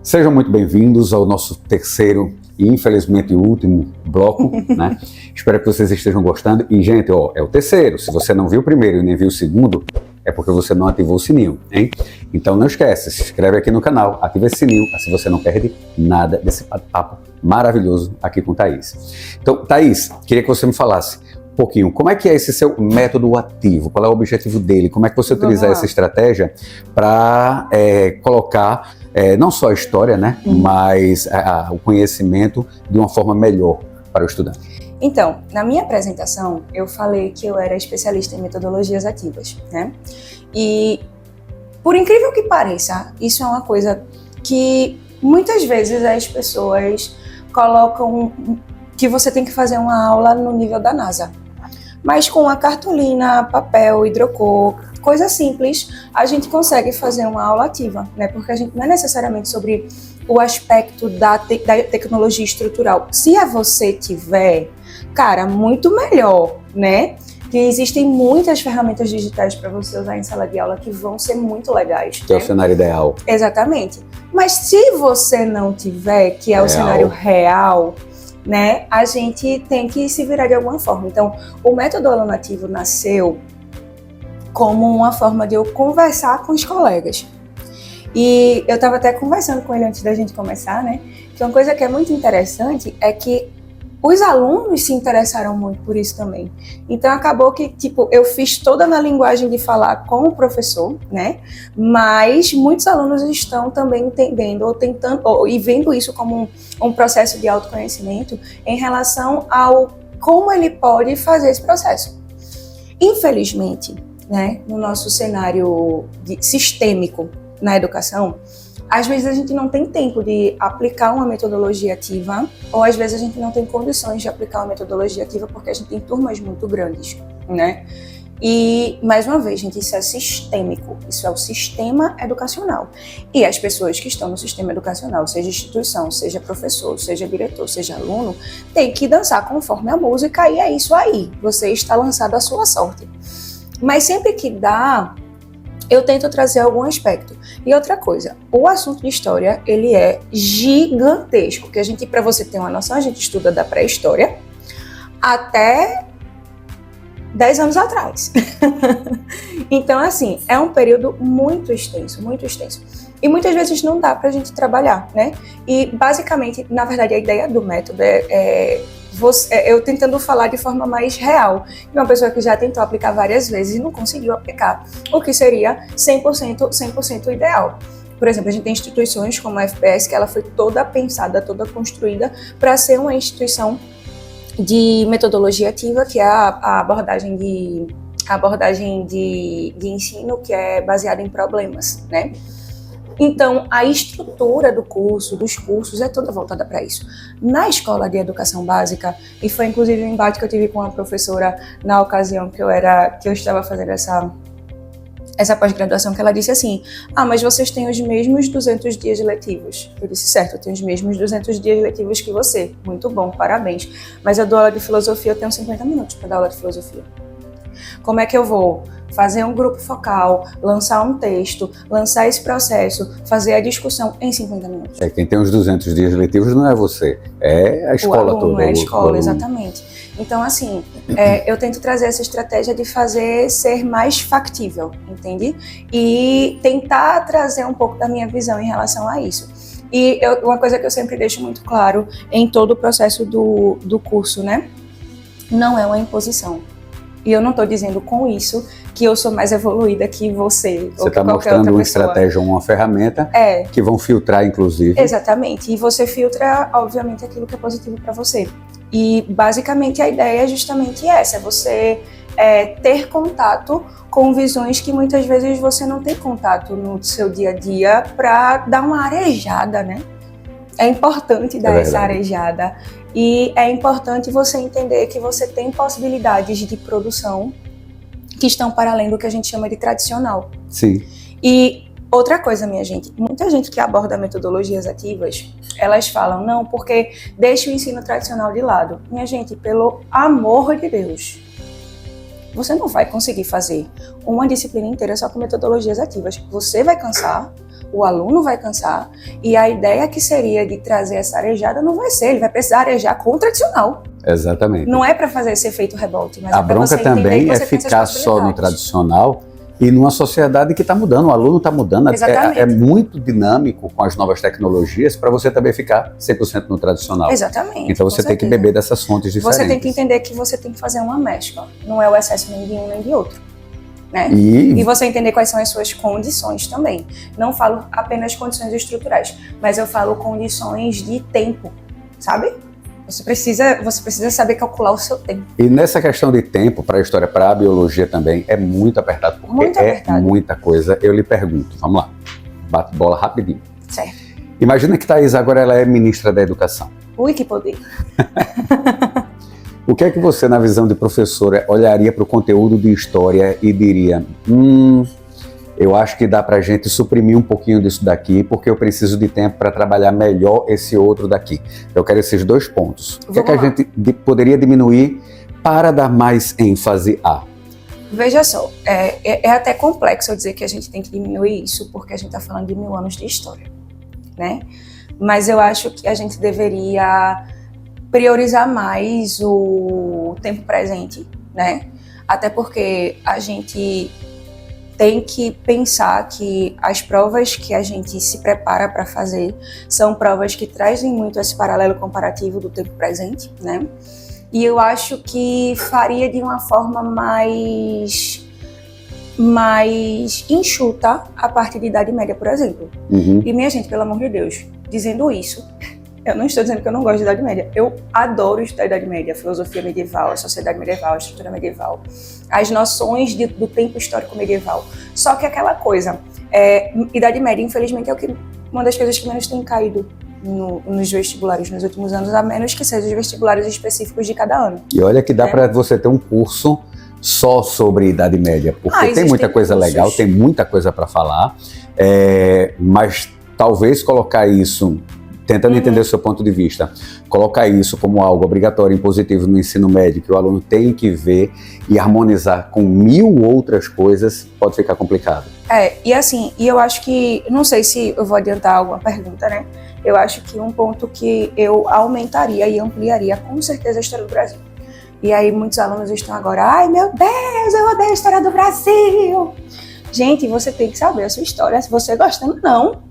Sejam muito bem-vindos ao nosso terceiro e infelizmente último bloco, né? Espero que vocês estejam gostando. E, gente, ó, é o terceiro. Se você não viu o primeiro e nem viu o segundo, é porque você não ativou o sininho, hein? Então não esquece, se inscreve aqui no canal, ativa esse sininho, assim você não perde nada desse papo maravilhoso aqui com Thaís. Então, Thaís, queria que você me falasse um pouquinho, como é que é esse seu método ativo? Qual é o objetivo dele? Como é que você utiliza essa estratégia para colocar não só a história, né, mas o conhecimento de uma forma melhor para o estudante? Então, na minha apresentação, eu falei que eu era especialista em metodologias ativas, né? E, por incrível que pareça, isso é uma coisa que muitas vezes as pessoas colocam que você tem que fazer uma aula no nível da NASA. Mas com a cartolina, papel, hidrocor, coisa simples, a gente consegue fazer uma aula ativa, né? Porque a gente não é necessariamente sobre o aspecto da tecnologia estrutural. Se você tiver, cara, muito melhor, né? Que existem muitas ferramentas digitais para você usar em sala de aula que vão ser muito legais. Que é o cenário ideal. Exatamente. Mas se você não tiver, que é o cenário real, né, a gente tem que se virar de alguma forma. Então, o método aluno ativo nasceu como uma forma de eu conversar com os colegas. E eu estava até conversando com ele antes da gente começar, né, que uma coisa que é muito interessante é que os alunos se interessaram muito por isso também. Então, acabou que, tipo, eu fiz toda na linguagem de falar com o professor, né? Mas muitos alunos estão também entendendo ou tentando, e vendo isso como um processo de autoconhecimento em relação ao como ele pode fazer esse processo. Infelizmente, né, no nosso cenário sistêmico na educação, às vezes a gente não tem tempo de aplicar uma metodologia ativa, ou às vezes a gente não tem condições de aplicar uma metodologia ativa porque a gente tem turmas muito grandes, né? E, mais uma vez, gente, isso é sistêmico, isso é o sistema educacional. E as pessoas que estão no sistema educacional, seja instituição, seja professor, seja diretor, seja aluno, tem que dançar conforme a música e é isso aí, você está lançado à sua sorte. Mas sempre que dá, eu tento trazer algum aspecto. E outra coisa, o assunto de história, ele é gigantesco, que a gente, para você ter uma noção, a gente estuda da pré-história até 10 anos atrás. Então, assim, é um período muito extenso, muito extenso. E muitas vezes não dá pra gente trabalhar, né? E, basicamente, na verdade, a ideia do método eu tentando falar de forma mais real, de uma pessoa que já tentou aplicar várias vezes e não conseguiu aplicar, o que seria 100% ideal. Por exemplo, a gente tem instituições como a FPS, que ela foi toda pensada, toda construída para ser uma instituição de metodologia ativa, que é a abordagem de ensino que é baseada em problemas, né? Então, a estrutura do curso, dos cursos, é toda voltada para isso. Na escola de educação básica, e foi inclusive um embate que eu tive com a professora na ocasião que eu estava fazendo essa pós-graduação, que ela disse assim: mas vocês têm os mesmos 200 dias letivos. Eu disse: certo, eu tenho os mesmos 200 dias letivos que você. Muito bom, parabéns. Mas eu dou aula de filosofia, eu tenho 50 minutos para dar aula de filosofia. Como é que eu vou fazer um grupo focal, lançar um texto, lançar esse processo, fazer a discussão em 50 minutos? Quem tem os 200 dias letivos não é você, é a escola toda. O aluno, é a escola, exatamente. Então, assim, eu tento trazer essa estratégia de fazer ser mais factível, entende? E tentar trazer um pouco da minha visão em relação a isso. E uma coisa que eu sempre deixo muito claro em todo o processo do curso, né? Não é uma imposição. E eu não estou dizendo com isso que eu sou mais evoluída que você. Você está mostrando uma estratégia, uma ferramenta que vão filtrar, inclusive. Exatamente. E você filtra, obviamente, aquilo que é positivo para você. E, basicamente, a ideia é justamente essa. É você ter contato com visões que muitas vezes você não tem contato no seu dia a dia para dar uma arejada, né? É importante dar essa arejada. E é importante você entender que você tem possibilidades de produção que estão para além do que a gente chama de tradicional. Sim. E Outra coisa, minha gente, muita gente que aborda metodologias ativas, elas falam, não, porque deixa o ensino tradicional de lado. Minha gente, pelo amor de Deus, você não vai conseguir fazer uma disciplina inteira só com metodologias ativas. Você vai cansar, o aluno vai cansar, e a ideia que seria de trazer essa arejada não vai ser, ele vai precisar arejar com o tradicional. Exatamente. Não é para fazer esse efeito rebote, mas a é para bronca você entender também que é você tem essas ficar só no possibilidades. tradicional e numa sociedade que está mudando, o aluno está mudando, Exatamente. é muito dinâmico com as novas tecnologias para você também ficar 100% no tradicional. Exatamente. Então você com tem que certeza. beber dessas fontes diferentes. Você tem que entender que você tem que fazer uma mescla, não é o excesso nem de um nem de outro. Né? E você entender quais são as suas condições também. Não falo apenas condições estruturais, mas eu falo condições de tempo, sabe? Você precisa saber calcular o seu tempo. E nessa questão de tempo, para a história, para a biologia também, é muito apertado, porque Muito apertado. É muita coisa. Eu lhe pergunto, vamos lá, bate bola rapidinho. Certo. Imagina que Thaís agora ela é ministra da Educação. Ui, que poder. O que é que você, na visão de professora, olharia para o conteúdo de história e diria, eu acho que dá para a gente suprimir um pouquinho disso daqui, porque eu preciso de tempo para trabalhar melhor esse outro daqui. Eu quero esses 2 pontos. O que é que a gente poderia diminuir para dar mais ênfase a? Veja só, é até complexo eu dizer que a gente tem que diminuir isso, porque a gente está falando de 1000 anos de história, né? Mas eu acho que a gente deveria priorizar mais o tempo presente, né? Até porque a gente tem que pensar que as provas que a gente se prepara para fazer são provas que trazem muito esse paralelo comparativo do tempo presente, né? E eu acho que faria de uma forma mais enxuta a parte de Idade Média, por exemplo. E minha gente, pelo amor de Deus, dizendo isso, eu não estou dizendo que eu não gosto de Idade Média. Eu adoro estudar a Idade Média, a filosofia medieval, a sociedade medieval, a estrutura medieval, as noções do tempo histórico medieval. Só que aquela coisa, Idade Média, infelizmente, é uma das coisas que menos tem caído nos vestibulares nos últimos anos, a menos que sejam os vestibulares específicos de cada ano. E olha que dá para você ter um curso só sobre Idade Média, porque tem muita coisa legal, tem muita coisa para falar, mas talvez colocar isso, tentando entender o seu ponto de vista, colocar isso como algo obrigatório, impositivo no ensino médio, que o aluno tem que ver e harmonizar com 1000 outras coisas, pode ficar complicado. E assim, eu acho que, não sei se eu vou adiantar alguma pergunta, né? Eu acho que um ponto que eu aumentaria e ampliaria, com certeza, a história do Brasil. E aí muitos alunos estão agora, ai meu Deus, eu odeio a história do Brasil. Gente, você tem que saber a sua história, se você gostando,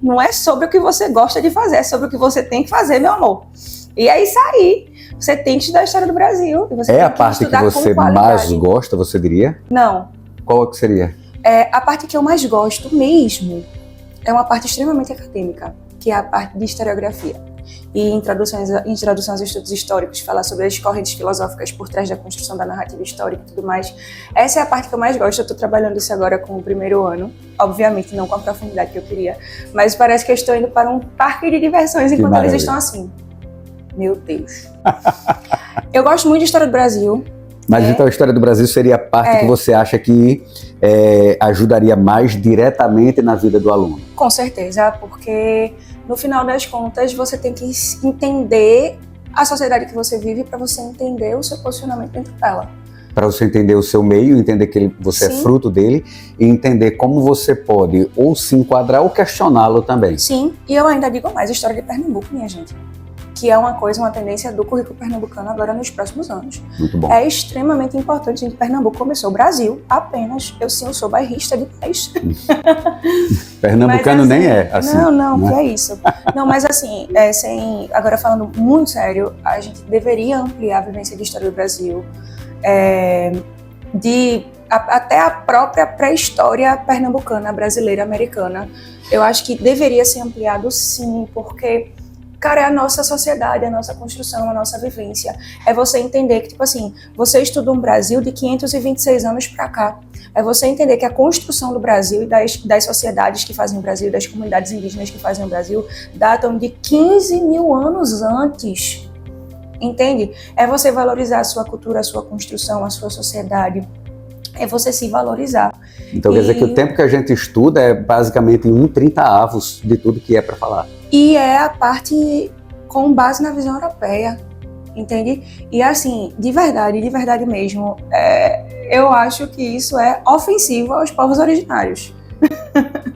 não é sobre o que você gosta de fazer, é sobre o que você tem que fazer, meu amor. E é isso aí, você tem que estudar a história do Brasil. E você tem a parte que você mais gosta, você diria? Não. Qual que seria? A parte que eu mais gosto mesmo é uma parte extremamente acadêmica, que é a parte de historiografia. E introdução aos estudos históricos, falar sobre as correntes filosóficas por trás da construção da narrativa histórica e tudo mais. Essa é a parte que eu mais gosto. Eu estou trabalhando isso agora com o primeiro ano. Obviamente, não com a profundidade que eu queria. Mas parece que eu estou indo para um parque de diversões enquanto eles estão assim. Meu Deus. Eu gosto muito de história do Brasil. Mas então a história do Brasil seria a parte que você acha que ajudaria mais diretamente na vida do aluno? Com certeza, porque no final das contas você tem que entender a sociedade que você vive para você entender o seu posicionamento dentro dela. Para você entender o seu meio, entender que você Sim. é fruto dele e entender como você pode ou se enquadrar ou questioná-lo também. Sim, e eu ainda digo mais, a história de Pernambuco, minha gente. Que é uma tendência do currículo pernambucano agora nos próximos anos. Muito bom. É extremamente importante, gente. Pernambuco começou o Brasil apenas. Eu sou bairrista demais. Pernambucano assim, nem é assim. Não, né? que é isso. Não, mas assim, agora falando muito sério, a gente deveria ampliar a vivência de história do Brasil, até a própria pré-história pernambucana, brasileira, americana. Eu acho que deveria ser ampliado sim, porque... Cara, é a nossa sociedade, a nossa construção, a nossa vivência. É você entender que, tipo assim, você estuda um Brasil de 526 anos pra cá. É você entender que a construção do Brasil e das sociedades que fazem o Brasil, das comunidades indígenas que fazem o Brasil, datam de 15 mil anos antes. Entende? É você valorizar a sua cultura, a sua construção, a sua sociedade. é você se valorizar. Então quer dizer que o tempo que a gente estuda é basicamente 1/30 de tudo que é para falar. E é a parte com base na visão europeia, entende? E assim, de verdade mesmo, eu acho que isso é ofensivo aos povos originários.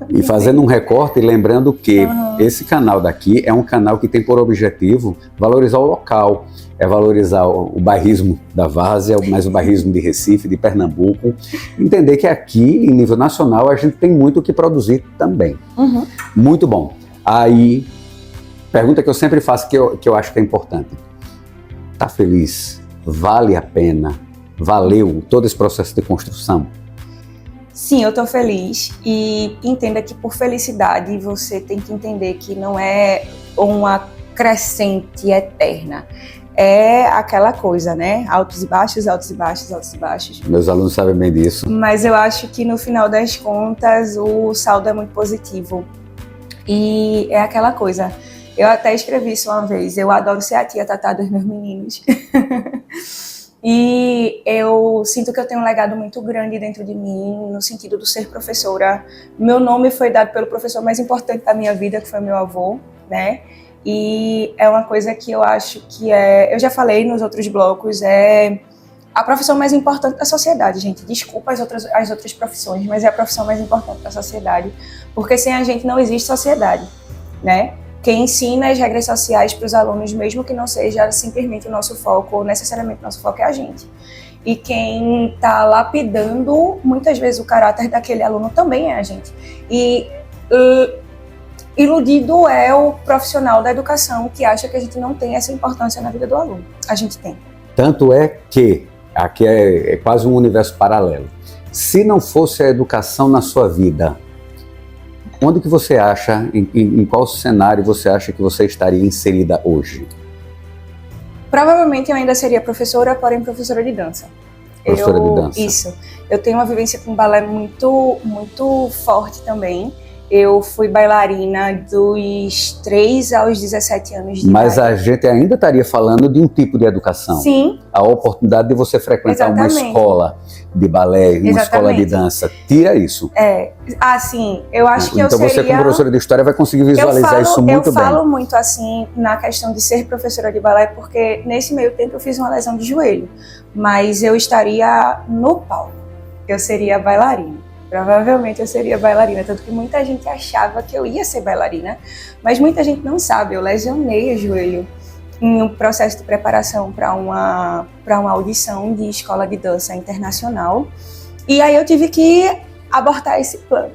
E fazendo um recorte, lembrando que esse canal daqui é um canal que tem por objetivo valorizar o local, valorizar o bairrismo da Várzea, mas o bairrismo de Recife, de Pernambuco, entender que aqui, em nível nacional, a gente tem muito o que produzir também. Muito bom. Aí, pergunta que eu sempre faço, que eu acho que é importante. Tá feliz? Vale a pena? Valeu todo esse processo de construção? Sim, eu tô feliz e entenda que por felicidade você tem que entender que não é uma crescente eterna. É aquela coisa, né? Altos e baixos, altos e baixos, altos e baixos. Meus alunos sabem bem disso. Mas eu acho que no final das contas o saldo é muito positivo. E é aquela coisa. Eu até escrevi isso uma vez. Eu adoro ser a tia Tatá dos meus meninos. E eu sinto que eu tenho um legado muito grande dentro de mim, no sentido de ser professora. Meu nome foi dado pelo professor mais importante da minha vida, que foi meu avô, né? E é uma coisa que eu acho que eu já falei nos outros blocos, é a profissão mais importante da sociedade, gente. Desculpa as outras profissões, mas é a profissão mais importante da sociedade, porque sem a gente não existe sociedade, né? Quem ensina as regras sociais para os alunos, mesmo que não seja simplesmente o nosso foco, ou necessariamente o nosso foco, é a gente. E quem está lapidando, muitas vezes, o caráter daquele aluno também é a gente. E iludido é o profissional da educação que acha que a gente não tem essa importância na vida do aluno. A gente tem. Tanto é que, aqui é quase um universo paralelo. Se não fosse a educação na sua vida, onde que você acha, em qual cenário você acha que você estaria inserida hoje? Provavelmente eu ainda seria professora, porém professora de dança. Professora de dança. Isso. Eu tenho uma vivência com balé muito, muito forte também. Eu fui bailarina dos 3 aos 17 anos de idade. Mas a gente ainda estaria falando de um tipo de educação. Sim. A oportunidade de você frequentar uma escola de balé, uma escola de dança. Tira isso. Assim, eu acho que eu então seria... você, como professora de história, vai conseguir visualizar isso muito bem. Eu falo muito assim na questão de ser professora de balé, porque nesse meio tempo eu fiz uma lesão de joelho. Mas eu estaria no palco. Eu seria bailarina. Provavelmente eu seria bailarina, tanto que muita gente achava que eu ia ser bailarina, mas muita gente não sabe, eu lesionei o joelho em um processo de preparação para uma audição de escola de dança internacional, e aí eu tive que abortar esse plano.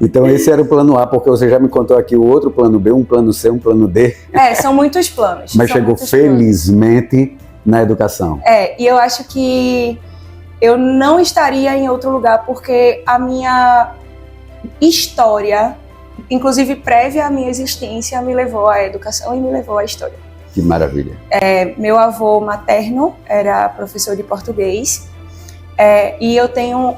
Então esse era o plano A, porque você já me contou aqui o outro plano B, um plano C, um plano D. São muitos planos. Mas chegou felizmente na educação. E eu acho que eu não estaria em outro lugar, porque a minha história, inclusive prévia à minha existência, me levou à educação e me levou à história. Que maravilha. Meu avô materno era professor de português, e eu tenho,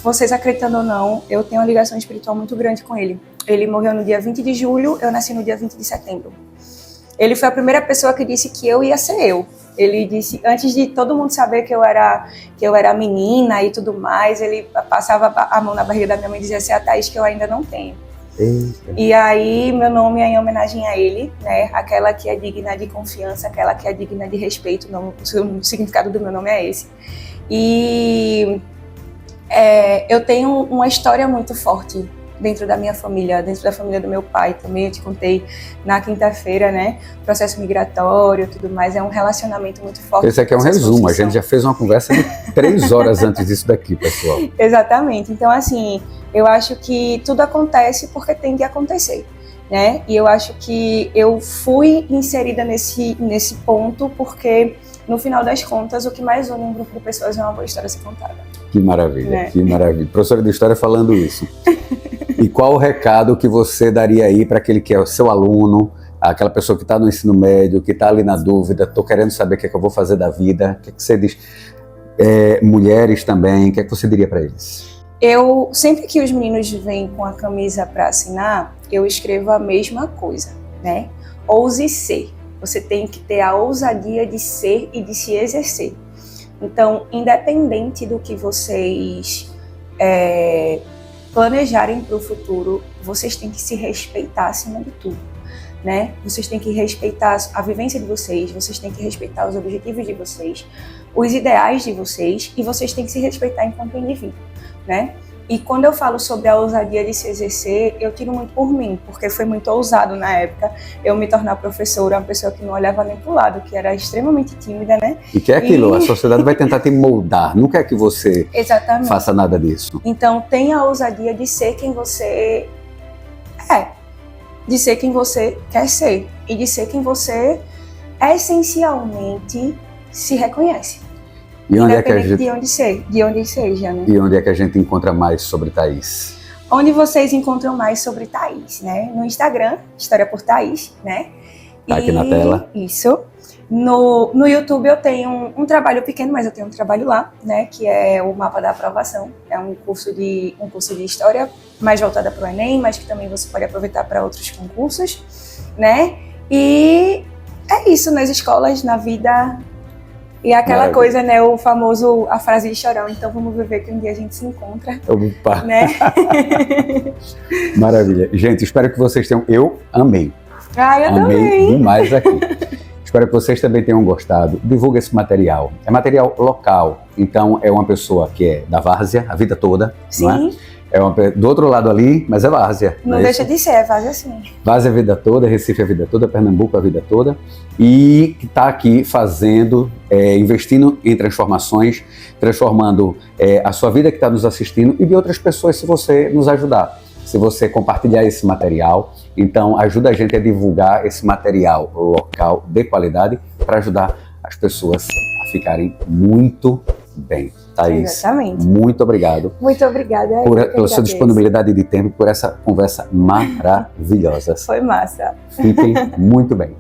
vocês acreditando ou não, eu tenho uma ligação espiritual muito grande com ele. Ele morreu no dia 20 de julho, eu nasci no dia 20 de setembro. Ele foi a primeira pessoa que disse que eu ia ser eu. Ele disse, antes de todo mundo saber que eu era menina e tudo mais, ele passava a mão na barriga da minha mãe e dizia assim, a Thaís que eu ainda não tenho. Eita. E aí meu nome é em homenagem a ele, né? Aquela que é digna de confiança, aquela que é digna de respeito, o significado do meu nome é esse. E eu tenho uma história muito forte dentro da minha família, dentro da família do meu pai também, eu te contei na quinta-feira, né, processo migratório, tudo mais, é um relacionamento muito forte. Esse aqui é um resumo, a gente já fez uma conversa de 3 horas antes disso daqui, pessoal. Exatamente, então assim, eu acho que tudo acontece porque tem que acontecer, né, e eu acho que eu fui inserida nesse ponto porque, no final das contas, o que mais une um grupo de pessoas é uma boa história a ser contada. Que maravilha, que maravilha. Professora de história falando isso. E qual o recado que você daria aí para aquele que é o seu aluno, aquela pessoa que está no ensino médio, que está ali na dúvida, estou querendo saber o que é que eu vou fazer da vida, o que é que você diz? Mulheres também, o que é que você diria para eles? Eu, sempre que os meninos vêm com a camisa para assinar, eu escrevo a mesma coisa, né? Ouse ser. Você tem que ter a ousadia de ser e de se exercer. Então, independente do que vocês planejarem para o futuro, vocês têm que se respeitar acima de tudo, né? Vocês têm que respeitar a vivência de vocês, vocês têm que respeitar os objetivos de vocês, os ideais de vocês, e vocês têm que se respeitar enquanto indivíduo, né? E quando eu falo sobre a ousadia de se exercer, eu tiro muito por mim, porque foi muito ousado na época eu me tornar professora, uma pessoa que não olhava nem pro lado, que era extremamente tímida, né? E que é aquilo, a sociedade vai tentar te moldar, não quer que você faça nada disso. Então, tenha a ousadia de ser quem você é, de ser quem você quer ser, e de ser quem você essencialmente se reconhece. E onde é que a gente... de onde seja, né? E onde é que a gente encontra mais sobre Thaís? Onde vocês encontram mais sobre Thaís, né? No Instagram, História por Thaís, né? Tá aqui na tela. Isso. No YouTube eu tenho um trabalho pequeno, mas eu tenho um trabalho lá, né? Que é o Mapa da Aprovação. É um curso de História mais voltada para o Enem, mas que também você pode aproveitar para outros concursos, né? E é isso, nas escolas, na vida... E aquela coisa, né, a frase de Chorão, então vamos viver que um dia a gente se encontra. Opa. Né? Maravilha. Gente, espero que vocês tenham... Eu amei. Eu amei também. Demais aqui. Espero que vocês também tenham gostado. Divulga esse material. É material local, então é uma pessoa que é da várzea a vida toda. Sim. Não é? Do outro lado ali, mas é várzea. Não deixa de ser, é várzea sim. Várzea a vida toda, Recife a vida toda, Pernambuco a vida toda. E que está aqui fazendo, investindo em transformações, transformando a sua vida que está nos assistindo e de outras pessoas se você nos ajudar. Se você compartilhar esse material, então ajuda a gente a divulgar esse material local de qualidade para ajudar as pessoas a ficarem muito bem. Thaís, exatamente. Muito obrigado. Muito obrigada. Pela sua disponibilidade de tempo, por essa conversa maravilhosa. Foi massa. Fiquem muito bem.